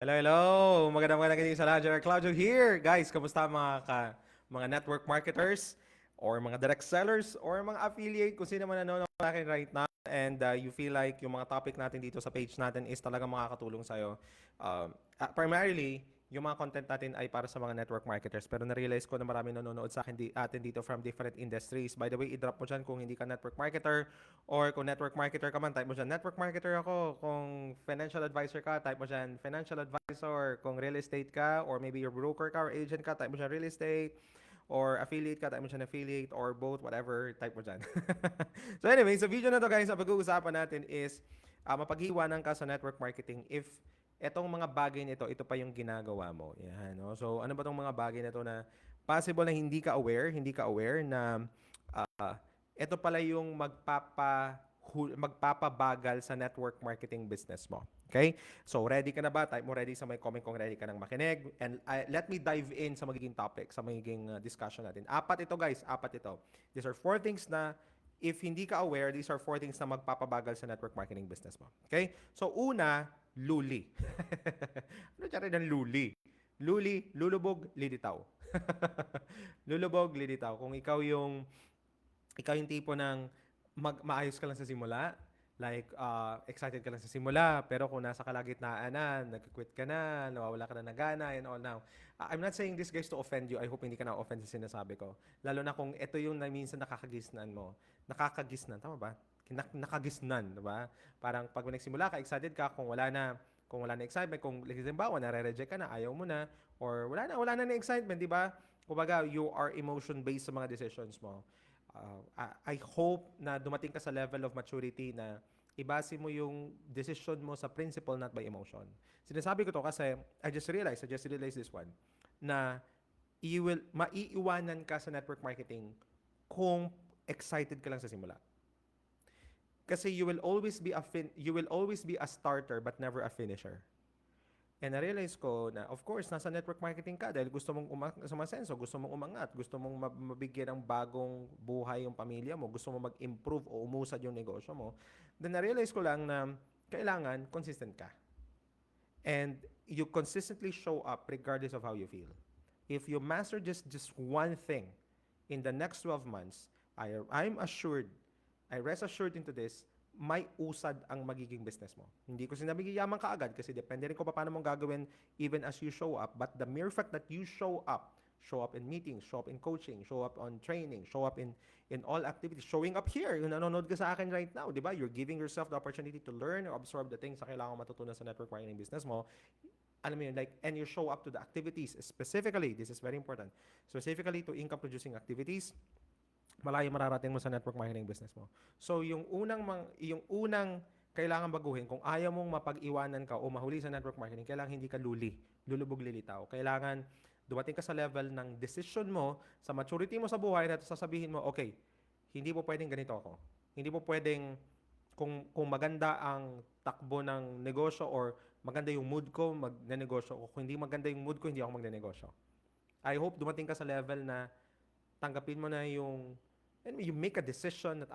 Hello, hello! Magandang sa lahat. General Claudio here. Guys, kamusta mga network marketers or mga direct sellers or mga affiliate kung sino man nanonood sa akin right now and you feel like yung mga topic natin dito sa page natin is talaga makakatulong sa'yo. Primarily, yung mga content natin ay para sa mga network marketers. Pero na-realize ko na marami nanonood sa atin dito from different industries. By the way, i-drop mo dyan kung hindi ka network marketer or kung network marketer ka man, type mo dyan, network marketer ako. Kung financial advisor ka, type mo dyan, financial advisor. Kung real estate ka or maybe your broker ka or agent ka, type mo dyan, real estate. Or affiliate ka, type mo dyan, affiliate or both, whatever, type mo dyan. So anyway, sa video na to guys, ang pag-uusapan natin is mapag-iwanan ka sa network marketing if etong mga bagay nito, ito pa yung ginagawa mo. Yan, no? So, ano ba tong mga bagay nito na possible na hindi ka aware na ito pala yung magpapabagal sa network marketing business mo. Okay? So, ready ka na ba? Type mo ready sa may comment kung ready ka nang makinig. And let me dive in sa magiging topic, sa magiging discussion natin. Apat ito guys, apat ito. These are four things na if hindi ka aware, these are four things na magpapabagal sa network marketing business mo. Okay? So, una, luli. Ano tsara ng luli? Luli, lulubog, lilitaw. Lulubog, lilitaw. Kung ikaw yung tipo ng maayos ka lang sa simula, like excited ka lang sa simula, pero kung nasa kalagitnaan na, nag-quit ka na, nawawala ka na ng gana, and all now. I'm not saying this guys to offend you. I hope hindi ka na-offend sa sinasabi ko. Lalo na kung ito yung na minsan nakakagisnan mo. Nakakagisnan, tama ba? Nakagisnan, di ba? Parang pag nagsimula ka, excited ka, kung wala na excitement, kung halimbawa nare-reject ka na, ayaw mo na, or wala na excitement, di ba? Kumbaga, you are emotion-based sa mga decisions mo. I hope na dumating ka sa level of maturity na ibase mo yung decision mo sa principle, not by emotion. Sinasabi ko to kasi I just realized this one, na maiiwanan ka sa network marketing kung excited ka lang sa simula. Kasi you will always be a starter but never a finisher. And na-realize ko na, of course, nasa network marketing ka dahil gusto mong sumasenso, gusto mong umangat, gusto mong mabigyan ng bagong buhay yung pamilya mo, gusto mong mag-improve o umusad yung negosyo mo. Then na-realize ko lang na kailangan consistent ka. And you consistently show up regardless of how you feel. If you master just one thing in the next 12 months, I'm assured, I rest assured into this, may usad ang magiging business mo. Hindi ko sinabing yaman ka agad kasi depende rin kung paano mong gagawin even as you show up. But the mere fact that you show up in meetings, show up in coaching, show up on training, show up in all activities, showing up here, yung nanonood ka sa akin right now, di ba? You're giving yourself the opportunity to learn or absorb the things na kailangan matutunan sa network marketing business mo. Alam mo yun, like, and you show up to the activities, specifically, this is very important, specifically to income-producing activities, malayo mararating mo sa network marketing business mo. So, yung unang kailangan baguhin, kung ayaw mong mapag-iwanan ka o mahuli sa network marketing, kailangan hindi ka lulubog lilitaw. Kailangan dumating ka sa level ng decision mo, sa maturity mo sa buhay, na sasabihin mo, okay, hindi po pwedeng ganito ako. Hindi po pwedeng, kung maganda ang takbo ng negosyo or maganda yung mood ko, magnenegosyo ako. Kung hindi maganda yung mood ko, hindi ako magnenegosyo. I hope dumating ka sa level na tanggapin mo na and you make a decision that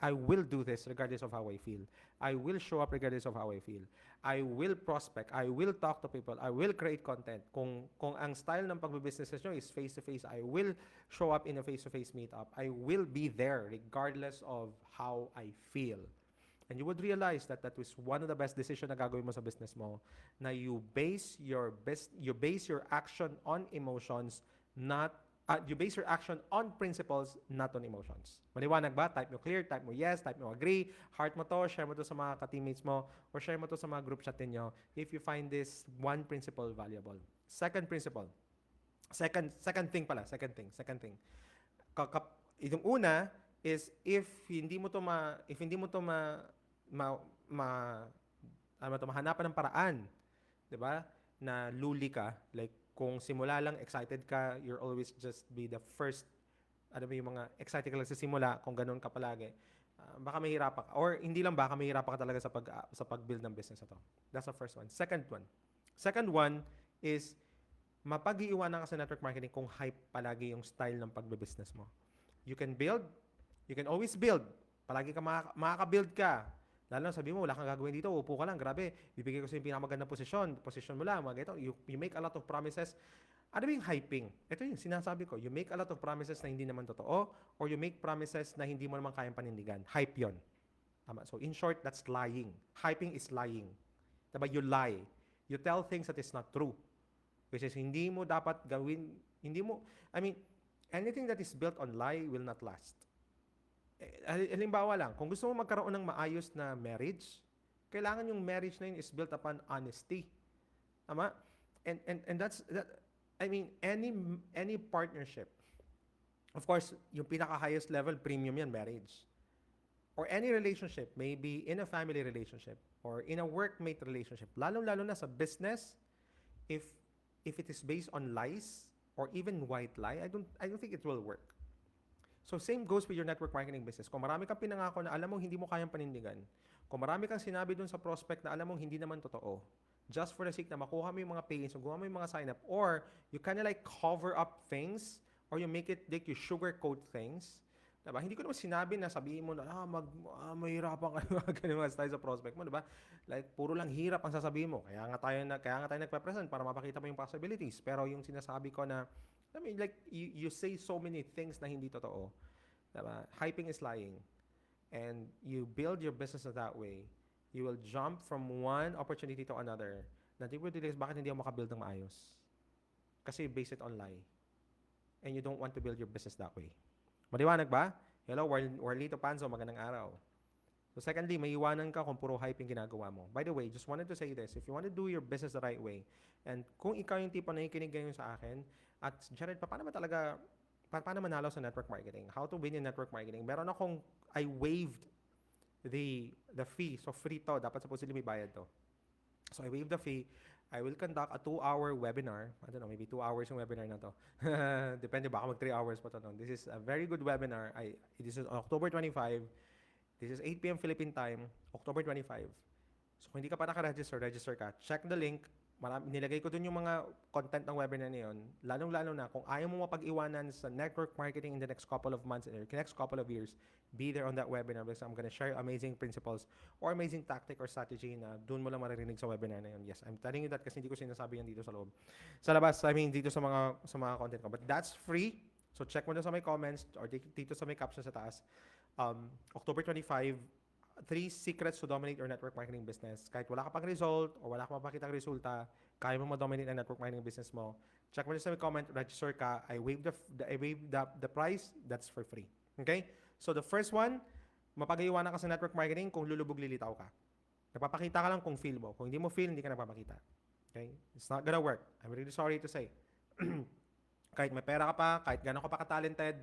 I will do this regardless of how I feel. I will show up regardless of how I feel. I will prospect. I will talk to people. I will create content. Kung ang style ng pagbubusiness nyo is face-to-face, I will show up in a face-to-face meetup. I will be there regardless of how I feel. And you would realize that that was one of the best decision na gagawin mo sa business mo, na you base your action on emotions, not you base your action on principles, not on emotions. Maliwanag ba? Type mo clear, type mo yes, type mo agree, heart mo to, share mo to sa mga ka-teammates mo, or share mo to sa mga group chat ninyo if you find this one principle valuable. Second principle. Second thing. Itong una is if hindi mo to mahanapan ng paraan, 'di ba? Na luli ka, like kung simula lang excited ka, you're always just be the first, ano ba yung mga excited ka lang sa simula, kung ganun ka palagi, baka mahirapan ka. Or hindi lang baka mahirapan ka talaga sa pag-build ng business na to. That's the first one. Second one is mapag-iiwanan ka sa network marketing kung hype palagi yung style ng pagbe-business mo. You can always build. Palagi ka makaka-build ka. Lalo na sabi mo, wala kang gagawin dito, upo ka lang, grabe, bibigay ko sa yung pinakamagandang posisyon mo lang, mga ganito. You make a lot of promises. Ano ba yung hyping? Ito yung sinasabi ko, you make a lot of promises na hindi naman totoo, or you make promises na hindi mo naman kayang panindigan. Hype yon. Tama. So in short, that's lying. Hyping is lying. Diba? You lie. You tell things that is not true. Which is hindi mo dapat gawin, I mean, anything that is built on lie will not last. Halimbawa lang, kung gusto mo magkaroon ng maayos na marriage, kailangan yung marriage na yun is built upon honesty. Tama? And that's, I mean, any partnership, of course, yung pinaka-highest level, premium yan, marriage. Or any relationship, maybe in a family relationship, or in a workmate relationship, lalong-lalo na sa business, if it is based on lies, or even white lie, I don't think it will work. So same goes with your network marketing business. Kung marami kang pinangako na alam mong hindi mo kayang panindigan, kung marami kang sinabi dun sa prospect na alam mong hindi naman totoo, just for the sake na makuha mo yung mga pay-ins, makuha mo yung mga sign-up, or you kind of like cover up things, or you make it like you sugarcoat things, diba? Hindi ko naman sinabi na sabihin mo na, mahirapan ka, ganun mga style sa prospect mo, diba? Like, puro lang hirap ang sasabihin mo. Kaya nga tayo nagpe-present para mapakita mo yung possibilities. Pero yung sinasabi ko na, I mean, like, you say so many things na hindi totoo. Diba? Hyping is lying. And you build your business that way. You will jump from one opportunity to another. Na di mo dilis, bakit hindi ako makabuild ng maayos? Kasi base it on lie. And you don't want to build your business that way. Maliwanag ba? Hello, Warlito Panzo, magandang araw. So secondly, may iwanan ka kung puro hyping ginagawa mo. By the way, just wanted to say this. If you want to do your business the right way, and kung ikaw yung tipo na nakikinig ngayon sa akin, at Jared, paano manalo sa network marketing? How to win in network marketing? Meron akong, I waived the fee. So free to, dapat supposedly may bayad to. So I waived the fee. I will conduct a 2-hour webinar. I don't know, maybe 2 hours yung webinar na to. Depende, baka mag 3 hours pa to. No? This is a very good webinar. This is on October 25. This is 8 p.m. Philippine time, October 25. So kung hindi ka pa naka-register, register ka. Check the link. Nilagay ko dun yung mga content ng webinar na yun. Lalong-lalo na kung ayaw mo mapag-iwanan sa network marketing in the next couple of months, in the next couple of years, be there on that webinar because I'm gonna share amazing principles or amazing tactic or strategy na dun mo lang maririnig sa webinar na yun. Yes, I'm telling you that kasi hindi ko sinasabi yan dito sa loob. Sa labas, I mean dito sa mga content ko. But that's free. So check mo na sa my comments or dito sa my caption sa taas. October 25, 3 secrets to dominate your network marketing business. Kahit wala ka pang result or wala ka mapakita ng resulta, kaya mo ma-dominate ang network marketing business mo. Check mo na sa comment, register ka. I waive the price, that's for free. Okay? So the first one, mapag-iwanan ka sa network marketing kung lulubog lilitaw ka. Nagpapakita ka lang kung feel mo. Kung hindi mo feel, hindi ka nagpapakita. Okay? It's not gonna work. I'm really sorry to say. Kahit may pera ka pa, kahit gano'n ka pa ka-talented,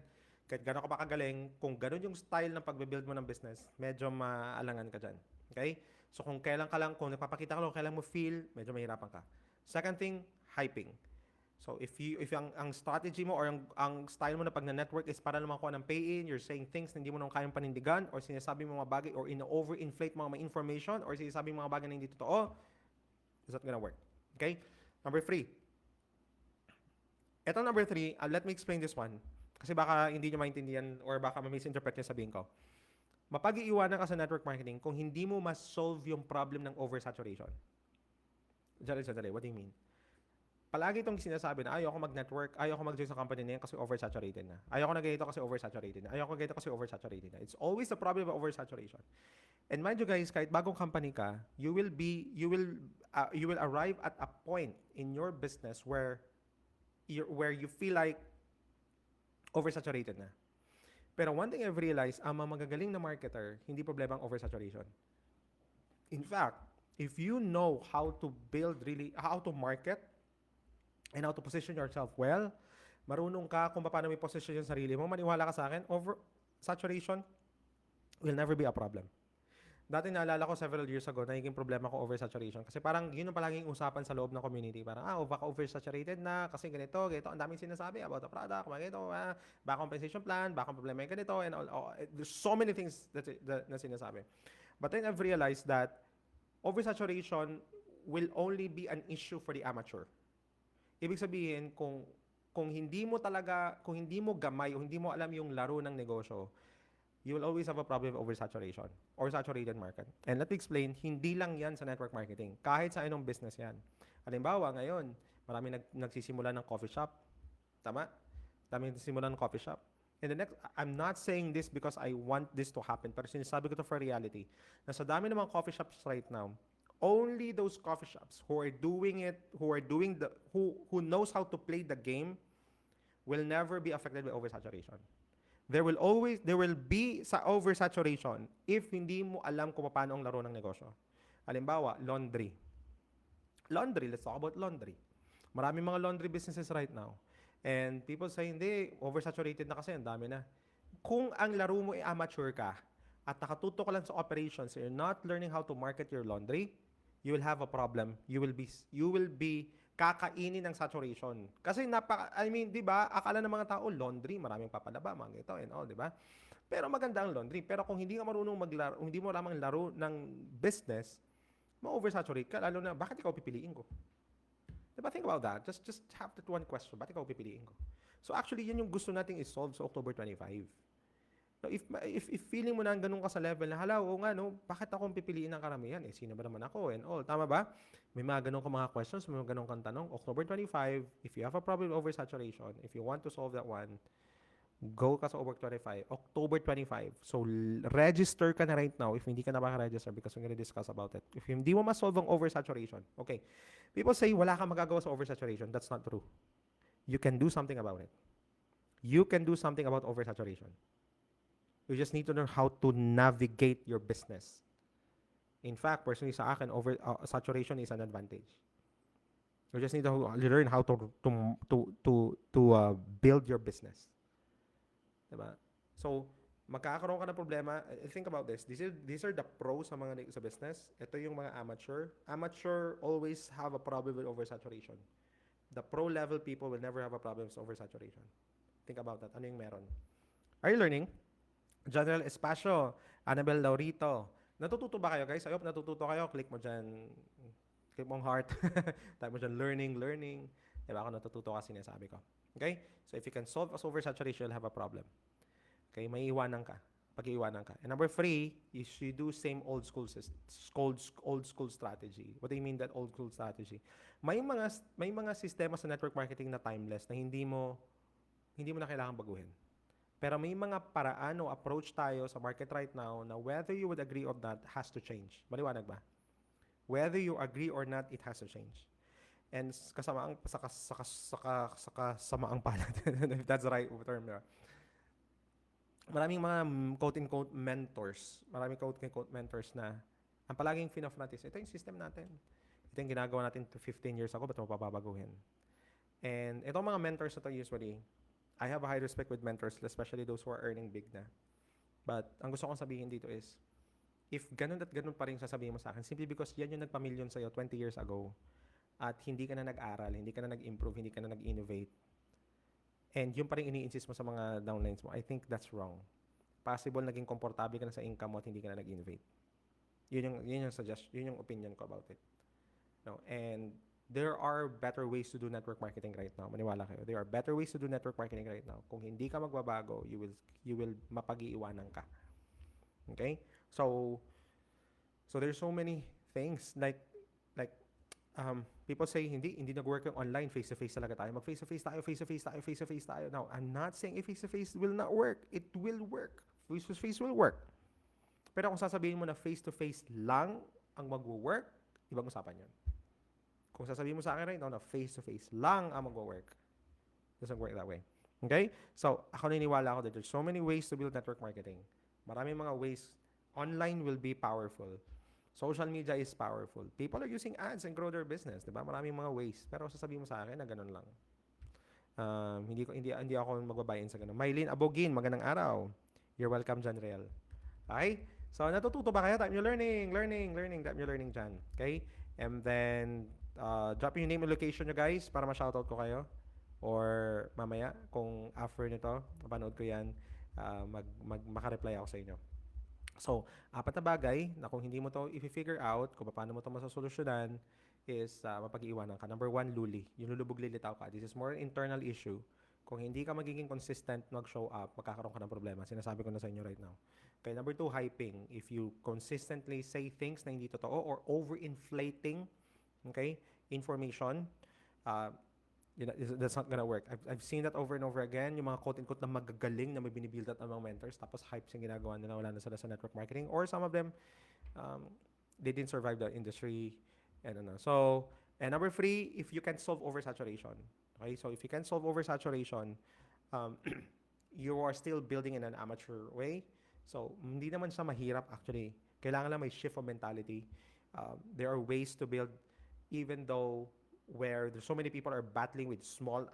kahit gano'n ka pa kagaling, kung gano'n yung style ng pagbe-build mo ng business, medyo maalangan ka dyan. Okay? So kung nagpapakita ka lang, kailan mo feel, medyo mahirapan ka. Second thing, hyping. So if ang strategy mo or ang style mo na pag na-network is para naman kuha ng pay-in, you're saying things na hindi mo nang kayang panindigan or sinasabi mo mga bagay or over-inflate mga information or sinasabi mga bagay na hindi totoo, is not gonna work. Okay? Number 3. Ito number 3, let me explain this one. Kasi baka hindi nyo maintindihan or baka ma-misinterpret nyo sabihin ko. Mapag-iiwanan ka sa network marketing kung hindi mo ma-solve yung problem ng oversaturation. Sandali, what do you mean? Palagi itong sinasabi na ayoko mag-network, ayoko mag-join sa company na yan kasi oversaturated na. Ayoko na ganito kasi oversaturated na. Ayoko ganito kasi oversaturated na. It's always the problem of oversaturation. And mind you guys, kahit bagong company ka, you will arrive at a point in your business where you feel like oversaturated na. Pero one thing I've realized, ang mga magagaling na marketer, hindi problema ang oversaturation. In fact, if you know how to market, and how to position yourself well, marunong ka kung paano may position yung sarili mo, maniwala ka sa akin, oversaturation will never be a problem. Dati naalala ko several years ago, naging problema ko oversaturation. Kasi parang yun ang palaging usapan sa loob ng community. Parang, baka oversaturated na kasi ganito. Ang daming sinasabi about the product, ganito, baka compensation plan, baka problema yung ganito, and all. There's so many things na sinasabi. But then I've realized that oversaturation will only be an issue for the amateur. Ibig sabihin, kung hindi mo gamay o hindi mo alam yung laro ng negosyo, you will always have a problem of oversaturation or saturated market. And let me explain, hindi lang yan sa network marketing. Kahit sa anong business yan. Halimbawa, ngayon, marami nagsisimula ng coffee shop. Tama? Dami nagsisimula ng coffee shop. And the next, I'm not saying this because I want this to happen, pero sinasabi ko to for reality. Na sa dami ng mga coffee shops right now, only those coffee shops who are doing it, who knows how to play the game, will never be affected by oversaturation. There will be sa oversaturation if hindi mo alam kung paano ang laro ng negosyo. Halimbawa, laundry. Laundry, let's talk about laundry. Maraming mga laundry businesses right now. And people say, hindi, oversaturated na kasi, ang dami na. Kung ang laro mo ay amateur ka at nakatuto ka lang sa operations, you're not learning how to market your laundry, you will have a problem. You will be kakainin ng saturation. Kasi di ba, akala ng mga tao, laundry, maraming papalaba, mga ito and all, di ba? Pero maganda ang laundry. Pero kung hindi ka marunong maglaro, hindi mo lamang laro ng business, ma-oversaturate ka, lalo na, bakit ikaw pipiliin ko? Diba, think about that. Just have that one question, bakit ikaw pipiliin ko? So actually, yun yung gusto nating i-solve sa October 25. No, if feeling mo na ganun ka sa level na, hala, o nga, no, bakit akong pipiliin ng karamihan? Sino ba naman ako? And all, tama ba? May mga ganun ka mga questions, may mga ganun kang tanong. October 25, if you have a problem with oversaturation, if you want to solve that one, go ka sa October 25. So, register ka na right now if hindi ka na baka-register because we're gonna discuss about it. If hindi mo ma-solve ang oversaturation, okay. People say, wala kang magagawa sa oversaturation. That's not true. You can do something about it. You can do something about oversaturation. You just need to learn how to navigate your business. In fact, personally sa akin, saturation is an advantage. You just need to learn how to build your business. Diba? So, magkakaroon ka ng problema. Think about this. These are the pros sa business. Ito yung mga amateur. Amateur always have a problem with oversaturation. The pro level people will never have a problem with oversaturation. Think about that. Ano yung meron? Are you learning? General Espacio, Annabel Laurito. Natututo ba kayo, guys? I hope natututo kayo. Click mo dyan. Click mo ang heart. Type mo dyan, learning. Diba ako natututo kasi sinasabi ko. Okay? So if you can solve oversaturation, you'll have a problem. Okay? May iwanan ka. Pag-iwanan ka. And number 3, you should do same old school strategy. What do you mean that old school strategy? May mga sistema sa network marketing na timeless na hindi mo na kailangan baguhin. Pero may mga paraan o approach tayo sa market right now na whether you would agree or not has to change. Maliwanag ba? Whether you agree or not, it has to change. And kasamaang palad, if that's the right term. Maraming mga quote-unquote mentors. Maraming quote-unquote mentors na ang palaging fina-frontis, ito yung system natin. Ito yung ginagawa natin 15 years ago, ba't mo papabaguhin? And itong mga mentors na ito usually, I have a high respect with mentors, especially those who are earning big na. But ang gusto kong sabihin dito is, if ganun at ganun pa rin sasabihin mo sa akin, simply because yan yung nagpamilyon sa'yo 20 years ago, at hindi ka na nag-aral, hindi ka na nag-improve, hindi ka na nag-innovate, and yung pa rin ini-insist mo sa mga downlines mo, I think that's wrong. Possible naging komportable ka na sa income mo at hindi ka na nag-innovate. Yun yung opinion ko about it. No, and there are better ways to do network marketing right now. Maniwala kayo. There are better ways to do network marketing right now. Kung hindi ka magbabago, you will mapag-iiwanan ka. Okay? So there's so many things like people say hindi nag-work yung online, face-to-face talaga tayo. Mag-face-to-face tayo. Now, I'm not saying if face-to-face will not work. It will work. Face-to-face will work. Pero kung sasabihin mo na face-to-face lang ang mag-work, ibang usapan yun. Kung sasabihin mo sa akin right now na face-to-face lang ang mag-work, doesn't work that way. Okay? So, ako naniniwala ako that there's so many ways to build network marketing. Maraming mga ways. Online will be powerful. Social media is powerful. People are using ads and grow their business. Diba? Maraming mga ways. Pero sasabihin mo sa akin na ganun lang. Hindi ako magbabayin sa ganun. Mylene Abogin, magandang araw. You're welcome dyan, Real. Okay? So, natututo ba kayo? Time nyo learning. Time nyo learning dyan. Okay? And then, drop yung name and location nyo, guys, para ma-shoutout ko kayo. Or mamaya, kung after nito, mapanood ko yan, maka-reply ako sa inyo. So, 4 na bagay na kung hindi mo to i-figure out, kung paano mo to masasolusyonan, is mapag-iiwanan ka. Number 1, luli. Yung lulubog lilitaw ka. This is more internal issue. Kung hindi ka magiging consistent mag-show up, magkakaroon ka ng problema. Sinasabi ko na sa inyo right now. Okay, number 2, hyping. If you consistently say things na hindi totoo or overinflating, okay, information, uh, that's not gonna work. I've seen that over and over again. Yung mga quote-unquote na magagaling na may binibuild at ng mga mentors, tapos hypes yung ginagawa nila, wala na sila sa network marketing. Or some of them, they didn't survive the industry. And and number 3, if you can solve oversaturation. Okay, so if you can solve oversaturation, you are still building in an amateur way. So, hindi naman siya mahirap actually. Kailangan lang may shift of mentality. There are ways to build even though where there's so many people are battling with small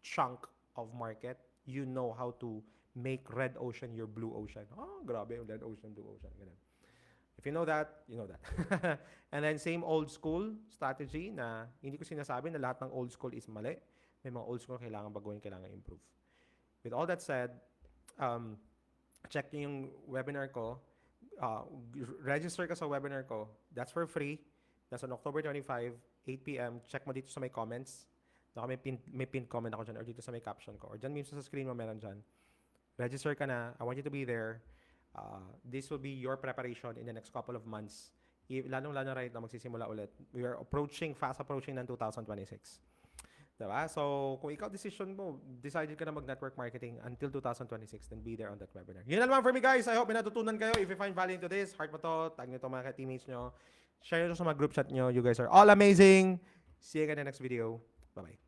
chunk of market, you know how to make red ocean your blue ocean. Oh, grabe yung red ocean, blue ocean. Ganun. If you know that, you know that. And then same old school strategy na hindi ko sinasabi na lahat ng old school is mali. May mga old school kailangan baguhin, kailangan improve. With all that said, check nyo yung webinar ko. Register ka sa webinar ko. That's for free. That's on October 25, 8 p.m. Check mo dito sa may comments. May pinned comment ako dyan or dito sa may caption ko. Or dyan mismo sa screen mo meron dyan. Register ka na. I want you to be there. This will be your preparation in the next couple of months. Lalong-lalo right na magsisimula ulit. We are fast approaching ng 2026. Diba? So, kung ikaw decision mo, decided ka na mag-network marketing until 2026, then be there on that webinar. Yun na naman for me, guys. I hope may natutunan kayo. If you find value into this, heart mo to, tag nyo to mga teammates nyo, share nyo to sa mga group chat nyo. You guys are all amazing. See you again in the next video. Bye-bye.